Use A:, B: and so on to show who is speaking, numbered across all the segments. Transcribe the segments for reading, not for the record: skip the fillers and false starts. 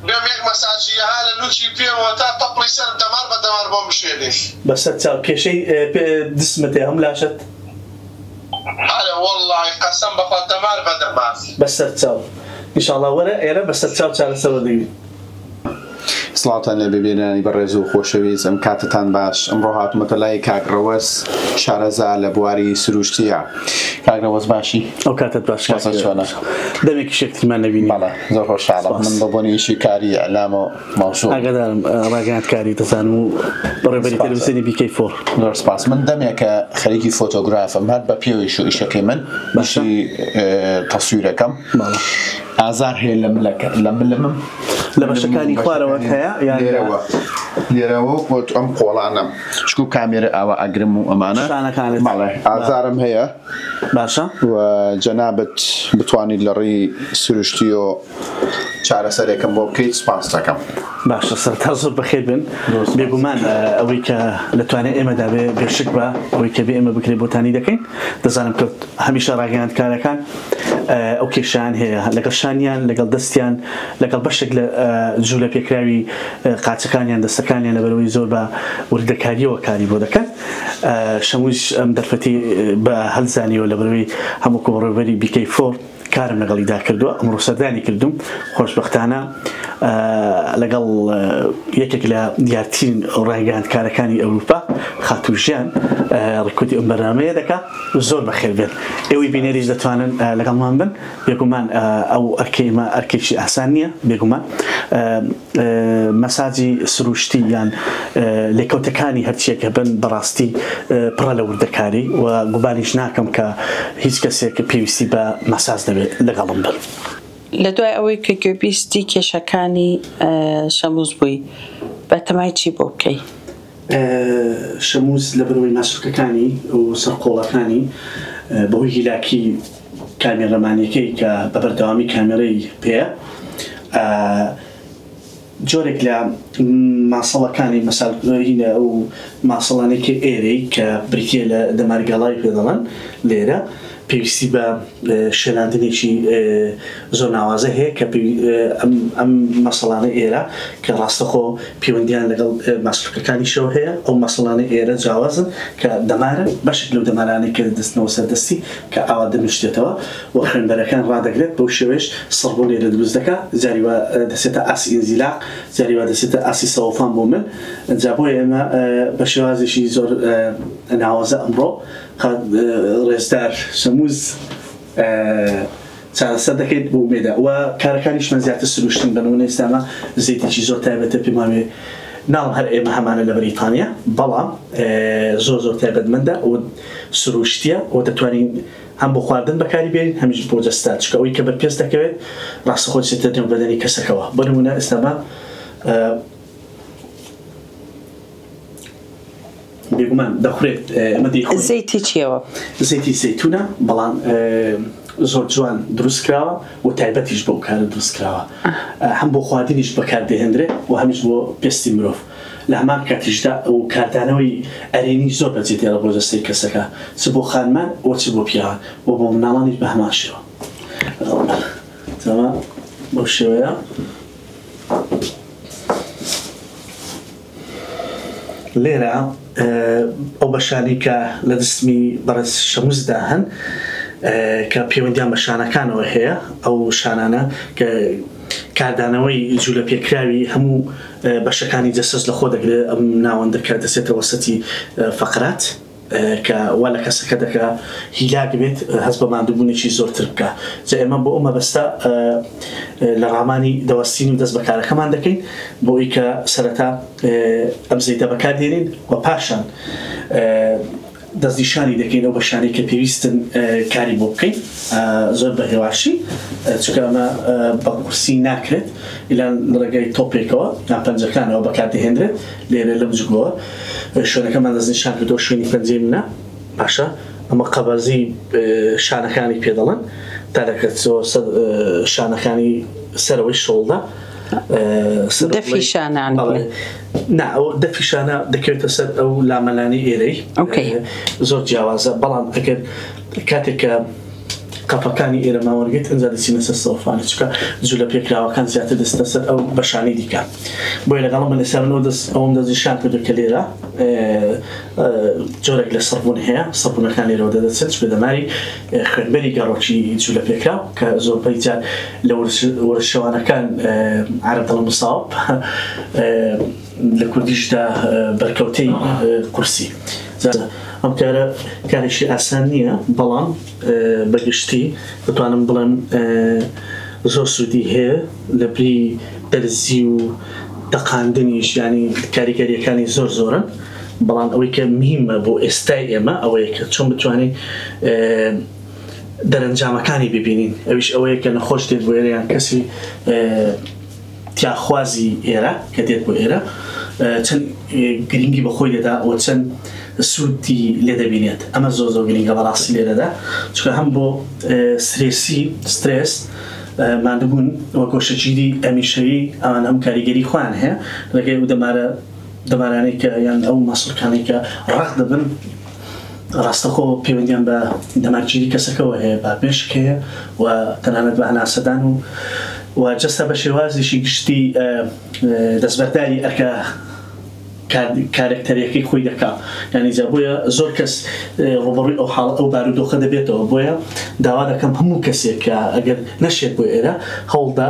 A: بهم يك مساجية هلا نوشي بيه وتا طبلي سر دمار بدمار بومشيني
B: بس تساو كشي دسمتي هم لاشت
A: هلا والله قسم بخوا دمار بدمار
B: بس تساو ان شاء الله ورا ايرا بس تساو على سودي
C: صلاة النبي بيناني برزو خوشويز ام كاتتان باش امروهات متلاي كاغروس شارزا لبواري سروشتيا كاغروس باشي
B: او كاتت باش
C: شوانا
B: دمك شكت ما نبيني
C: بلا زور خوش على من بابوني شكاري اعلامه موصول
B: اقدر راجعت كاري تسانو ربري تلفزيوني بي كي 4
C: نور سباس من دمك خريجي فوتوغراف ام هاد بابيو شو اشكي من ماشي تصويره كم ازار هي لم
B: لما شكاني خواره وقتها يعني
C: ليرو قلت ام قولانا شكو كاميرا او اجرم امانه
B: شانا كانت
C: مالي ازارم هي
B: باشا
C: وجنابه بتواني لري سرشتيو شعر سريكم بوكيت سبانستكم
B: باشا صرت زور بخير بن بيقومان اويك لتواني اما دا بشكبه اويك بي اما بكري بوتاني دكين دزانم كنت هميشه راجعت كان اوكي شان هي لقل شانيان لقل دستيان لقل بشكل جوله بيكراوي قاعتكانيان دستكانيان لبروي زور با وردكاري وكاري بودكن شموش درفتي بهلزاني ولا بروي همكم ربري بي كي 4 كارم لقل دا كردو امرو سداني كردم خوشبختانه لقل يكك لا ديارتين رايقان كاركاني اوروبا خاتوجان ركوتي برنامج دكا زور بخير بن اوي بينيريز دتوانن لقل مان بن بيقومان او اركيما اركيشي احسانيه بيقومان مساجي سروشتي يعني لكوتكاني هرتشي كبن براستي برا وردكاري وقبانيش ناكم ك هيच كسيك بي سي با مساج لقلم بن
D: لدوای ئەوەی کە گوێبیستی کێشەکانی شەموز بووی بەتەمای چی بۆ بکەی؟
B: شەموز لە بەرەوەی ماسوولەکانی و سەرقۆڵەکانی بەهۆی هیلاکی کامێرەمانیەکەی کە بە بەردەوامی کامێرەی پێیە جۆرێک لە ماسەڵەکانی مەسالهینە و ماسەڵانێکی ئێرەی کە بریتیە لە دەمارگەڵای پێ دەڵێن لێرە پێویستی بە شێناندنێکی زۆر ناوازە هەیە کە ئەم مەسەڵانە ئێرە کە ڕاستەخۆ پەیوەندیان لەگەڵ ماسوولەکانیشەوە هەیە ئەو مەسەڵانە ئێرە جیاوازن کە دەمارن بەشێک لەو دەمارانەی کە دەستنەوە سەردەستی کە ئاوا دەمشتێتەوە و خوێنبەرەکان ڕادەگرێت بەو شێوەیەش سەربۆ لێرە دروست دەکات جاری وا دەسێتە ئاسی ئینزیلاق جاری وا دەسێتە ئاسی سەوەفان بۆ من جا بۆ ئێمە بە شێوازێکی زۆر ناوازە ئەمڕۆ ڕێزدار شەموز چارەسەر دەکەیت بۆ مێدا و کارەکانیشمان زیاتر سروشتن بنەوە ئێستامە زەیتێکی زۆر تایبەتە پێماوێ ناڵ هەر ئێمە هەمانە لە بەریتانیا بەڵام زۆر تایبەتمەندە و سروشتیە و دەتوانین هەم بۆ خواردن بەکاری بێنین هەمیش بۆ جەستات چکە ئەوەی کە بەرپێز دەکەوێت ڕاستەخۆ چێتە نێو بەدەنی کەسەکەوە بەنمونە ئێستامە بێگومان دەخورێت ئەمە دەیخۆین
D: زەیتی چیەوە؟
B: زەیتی زەیتونە بەڵام زۆر جوان دروست کراوە و تایبەتیش بۆ کارە دروست کراوە هەم بۆ خواردنیش بەکاردێهێنرێت و هەمیش بۆ پێستی مرۆڤ لە هەمان کاتیشدا و کاردانەوەی ئەرێنی زۆر بەجێدێڵە بۆ دەستەی کەسەکە چ بۆ خانمان و چ بۆ پیاوە و بۆ مناڵانیش بە هەمان شێوە تەمام بەو شێوەیە لێرە ئەو بەشانی کە لە دەستمی بەڕێز شەموزدا هەن کە پەیوەندیان بە شانەکانەوە هەیە ئەو شانانە کە کاردانەوەی جوولە پێکراوی هەموو بەشەکانی جەسەس لە خۆ دەگرێت ئەم ناوەندە کە دەچێتە وەسەتی فەقرات کە وا لە کەسەکە دەکە هیلاک بێت هەست بە ماندووبوونێکی زۆرتر بکە جا ئێمە بۆ ئەو مەبەستە لە ڕامانی دەوەستین و دەست بەکارەکەمان دەکەین بۆ ئەوەی کە سەرەتا ئەم زەیتە بەکاردێنین و پاشان دەستنیشانی دەکەین ئەو بەشانەی کە پێویستن کاری بۆ بکەین زۆر بە هێواشی چونکە ئەمە بە قورسی ناکرێت ئیلان ڕێگەی تۆپێکەوە یان پەنجەکانەوە بەکاردەهێنرێت لێرە لەم جگۆوە شوێنەکەمان دەستنیشان کردەوە شوێنی پەنجەی منە پاشە ئەمە قەبەرزی شانەکانی پێ دەڵێن تا دەکرێتەوە شانەکانی سەرەوەی شۆڵدا
D: دەفی شانان
B: نا ئەو دەفی شانە دەکەوێتە سەر ئەو لامەلانی ئێرەی زۆر جیاوازە بەڵام ئەگەر کاتێک کە کاپەکانی ئێرە ماوەرگێت ئەنجا دەچینە سەر سۆفانە چکە جوولە پێکراوەکان زیاتر دەستە سەر ئەو بەشانی دیکە بۆیە لەگەڵ من ئێستا ئەوم دەستنیشان کردو کە لێرە جۆرێک لە سەربوون هەیە سەربوونەکان لێرەوە دەدەچێت بە دەماری خوێنبەری گەڕۆکی جوولە پێکراو کە زۆربەی جار لە وەرشەوانەکان عەرب دەڵێن مساوب لە کوردیشدا بەرکەوتەی کورسی ئەم کارە کارێکی ئاسان نییە بەڵام بەگشتی دەتوانم بڵێم زۆر سوودی هەیە لە بری دەرزی و دەقاندنیش ینی کاریگەریەکانی زۆر زۆرن بەڵام ئەوەی کە مهمە بۆ ئێستای ئێمە ئەوەیە کە چۆن بتوانین دەرەنجامەکانی ببینین ئەویش ئەوەیە کە نەخۆش دێت بۆ ئێرە یان کەسی تیاخوازی ئێرە کە دێت بۆ ئێرە چەند گرنگی بەخۆی دەدا و چەند سوودی لێ دەبینێت ئەمە زۆر زۆر گرنگە بەڕاستی لێرەدا چکە هەم بۆ سترێس مادەبوون وە گۆشەگیری ئەمیشەوی ئەوان هەم کاریگەری خۆیان هەیە لەگەی و دەمارانەی کە یان ئەو مەسڵەکانی کە ڕق دەبن ڕاستەخۆ پەیوەندیان بە دەمارگیری کەسەکەەوە هەیە با پێشک هەیە و تەنانەت بە هەناسەدان و جەستە بە شێوازێکی گشتی دەستبەرداری ئەرکە کارکتەرەکەی خۆی دەکا یعنی جا بۆیە زۆر کەس ڕۆبەڕووی ئەو حاڵ ئەو بارودۆخە دەبێتەوە بۆیە داوا دەکەم هەموو کەسێک کە ئەگەر نەشێت بۆ ئێرە هەوڵدا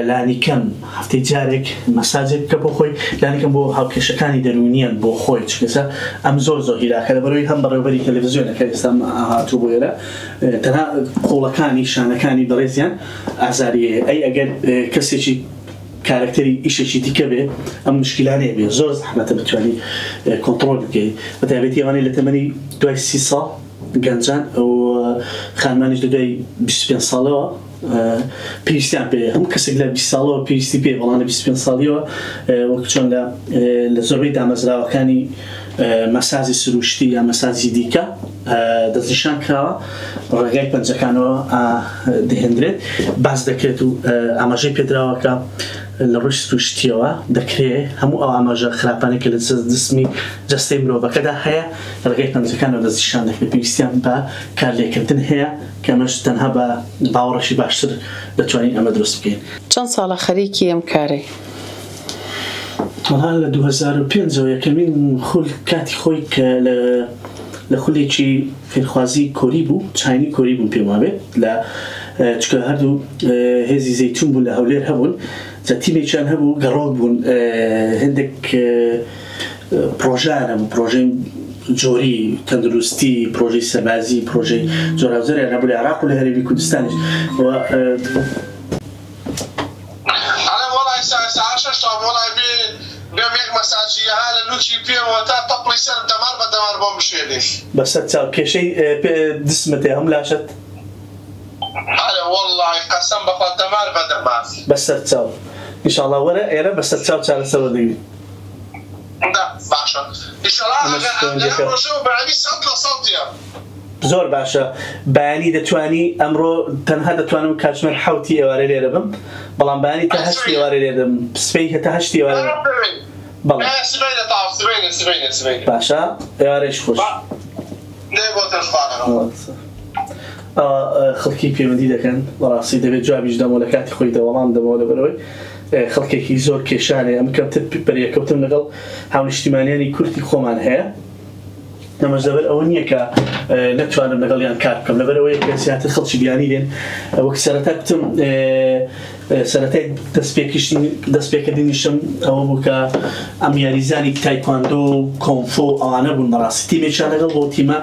B: لانی کەم هەفتەی جارێک مەساجێک بکە بۆ خۆی لانی کەم بۆ هاوکێشەکانی دەرونیان بۆ خۆی چکەسە ئەم زۆر زۆر هیراکە لەبەرەوەی هەم بەڕێوەبەری تەلەڤیزیۆنەکە ئێستا هاتوو بۆ ئێرە تەنها قوڵەکانی شانەکانی بەڕێزیان ئازاریە ئەی ئەگەر کەسێکی کارکتەری ئیشێکی دیکە بێ ئەم مشکلانەیە بێ زۆر زەحمەتە بتوانی کۆنتڕۆل بکەیت بەتایبەتی ئەوانەی لە تەمەنی دوای 30 ساڵ گەنجان ئەو خانمانیش دوای 25 ساڵەوە پێویستیان پێ هەموو کەسێک لە 20 ساڵەوە پێویستی پێ بەڵام لە 25 ساڵیەوە وەک چۆن لە زۆربەی دامەزراوەکانی مەسازی سروشتی یا مەسازی دیکە دەستنیشان کراوە ڕێگای پەنجەکانەوە دەهێنرێت باز دەکرێت و ئاماژەی پێدراوەکە لە ڕۆژ سروشتیەوە دەکرێت هەموو ئەو ئاماژە خراپانێک لە دەستمی جەستەی مرۆڤەکەدا هەیە ڕێگای پەنجەکانەوە دەستنیشان دەکرێت پێویستیان بە کارلێکردن هەیە کە ئەمەش تەنها بە باوەڕەشی باشتر دەتوانین ئەمە دروست بکەین.
D: چەند ساڵە خەریکی ئەم کارەی؟
B: لە 2005 یەکەمین خول کاتی خۆی کە لە خولێکی فێرخوازی کۆری بوو چاینی کۆری بوون پێم وابێت لە چکە هەردوو هێزی زەیتون بوون لە هەولێر هەبوون جا تیمێکیان هەبوو گەڕۆک بوون هەندێک پرۆژانە پرۆژەی جۆری تەندروستی پرۆژەی سەربازی پرۆژەی جۆراوزەریان هەبوو لە عێراق و لە هەرێمی کوردستانیش
A: بێم یەک مەساجیەها لە نوکی پێمەوە تا تەپڵی سەرم دەمار بە دەمار بۆ مشێنێ
B: بەسەر چاو کێشەی دسمت هەیە هەم لاشت
A: هەڵێ وەڵڵاهی قەسەم بەخوا دەمار بە دەمار
B: بەسەر چاو ئینشاڵڵا وەرە ئێرە بەسەر چاو چارەسەر دەبین
A: باشە ئینشاڵڵا ڕۆژەوە بەعەلی 100% دیە
B: زۆر باشە بەیانی دەتوانی ئەمڕۆ تەنها دەتوانم کاتژمێر 7 ئێوارە لێرە بم بەڵام بەیانی تا 8 ئێوارە لێرە بم سبەی هەتا 8 ئێوارە باشە ئێوارەش خۆش خەڵکی پەیوەندی دەکەن بەڕاستی دەبێت جوابیش دەمەوە لە کاتی خۆی دەوەڵام دەمەوە لەبەرەوەی خەڵکێکی زۆر کێشانێ ئەم کەمتر بەریەکەوتن لەگەڵ هاونیشتیمانیانی کورتی خۆمان هەیە نەمەش لەبەر ئەوە نییە کە نەتوانم لەگەڵیان کار بکەم لەبەرەوەی کە زیاتر خەڵکی بیانی دێن وەک سەرەتا گوتم سەرەتای دەستپێکردنیشم ئەوە بوو کە ئەم یاریزانی تایکواندۆ و کۆنفۆ ئەوانە بوون بەڕاستی تیمێکیان لەگەڵ بۆ تیمە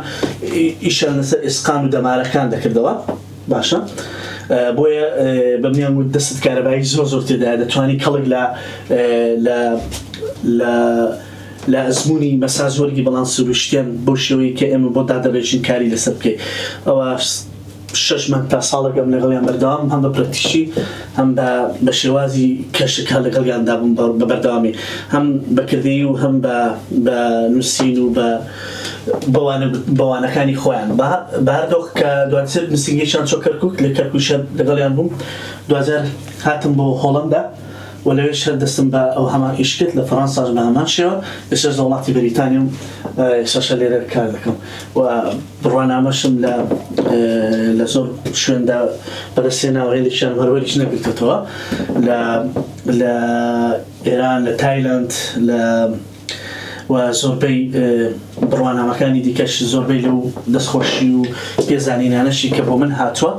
B: ئیشان لەسەر ئێسقان و دەمارەکان دەکردەوە باشە بۆیە بەمنیان و دەست کارەبایی زۆر زۆر تێدا دەتوانی کەڵک لە ئەزمموی مەساج وەرگی بەڵام سروشتیان بۆ شێوەیە کە ئێمە بۆ دادەڕێژین کاری لەسەر بکەین ئەوە 6 مانگ تا ساڵێکم لەگەڵیان بەردەوام هەم بە پرەکتیشی هەم بە شێوازی کەشەکە لەگەڵیاندا بووم بە بەردەوامی هەم بەکردی و هەم بە نووسین و بەوانەکانی خۆیان بە هەردۆخ کە دواتر نووسینگەیشان چۆ کەرکووک لە کەرکووشە لەگەڵیان بووم 2000 هاتم بۆ هۆڵەندا ولا يشهد دستن با أو هما إشكت لفرنسا جمع ماشية يشهد دولاتي بريطانيا يشهد ليرة كاردكم وبروانا مشم لزور شوين دا بلسينا وغيلي شان مرويليش نقلت توا إيران لتايلاند وزوربي بروانا مكاني ديكاش زوربي لو دسخوشي وبيزانينانشي كبو من هاتوا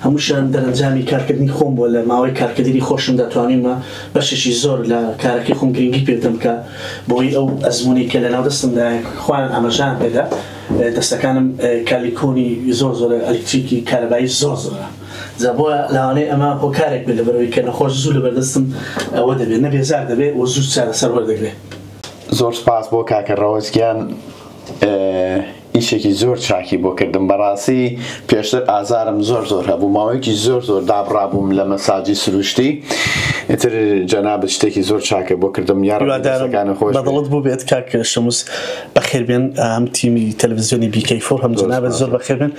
B: هموشان درنجامي كاركردني خوم ولا ماوي كاركردني خوشم داتوانين ما باششي زور لكاركي خوم گرنگی پێدەم کە بۆی ئەو ئەزمونی کە لەناو دەستمدا خوان ئاماژان پێدا دەستەکانم کالیکۆنی زۆر زۆرە ئەلکتریکی کارەبایی زۆر زۆرە جا بۆ لەوانەیە ئەمە هۆکارێک بێت لەبەرەوەی کە نەخۆش زوو لەبەردەستم ئەوە دەبێت نەبێزار دەبێت و زوو چارەسەر وەردەگرێت.
C: زۆر سپاس بۆ کاکە ڕەوەزگیان ئیشێکی زۆر چاکی بۆ کردم بەڕاستی پێشتر ئازارم زۆر هەبوو ماوەیەکی زۆر دابڕابووم لە مەساجی سروشتی ئیتر جەنابەت شتێکی زۆر چاکە بۆ کردم یاڕەکانی خۆش
B: بەدڵت بوو بێت کاک شەموس بەخێربێن هەم تیمی تەلەڤیزیۆنی بیکەیفۆر هەم جەنابەت زۆر بەخێربێن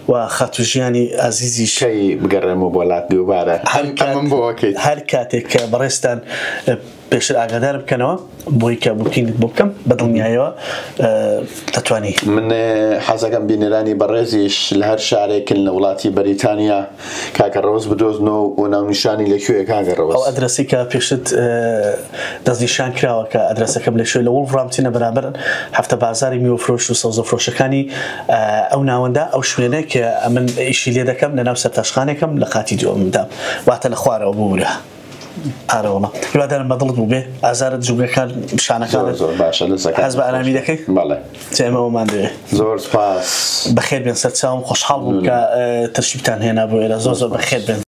B: و خاتوژیانی ئازیزی
C: شەی بگەڕێمەوە بۆ لات دووبارە هەم بۆ وەکەیت
B: هەر کاتێک کە بەڕێستان پێشتر ئاگادار بکەنەوە بۆی کە بووکینت بۆ بکەم بەدڵنیایەوە دەتوانی
C: من حەزەکەم بینەرانی بەڕێزیش لە هەر شارێکن لە وڵاتی بەریتانیا کاکە ڕەوز بدۆزنەوە و ناونیشانی لەکوێیە کاکە ڕەوز
B: ئەو ئەدرەسی کە پێشت دەستنیشان کراوە کە ئەدرەسەکەم لەکوێ لە وڵڤرامتینە بەرامبەر هەفتە بازاری میوەفرۆش و سەوزەفرۆشەکانی ئەو ناوەندا ئەو شوێنە کە من ئیشی لێ دەکەم لەناو سەرتاشخانێکم لە خاتی دووەمدا واتە لە خوارەوە بوورە ئارەوەڵە هیوادارم بەدڵت بوو بێ ئازارت جوگەکان شانەکانت حەز بە ئارامی دەکەی ئێمەوەمان دەوێت
C: زۆر سپاس
B: بەخێر بێن سەرچاوم خۆشحاڵ بووم کە تەشریفتان هێنا بۆ ئێرە زۆر بەخێر بێن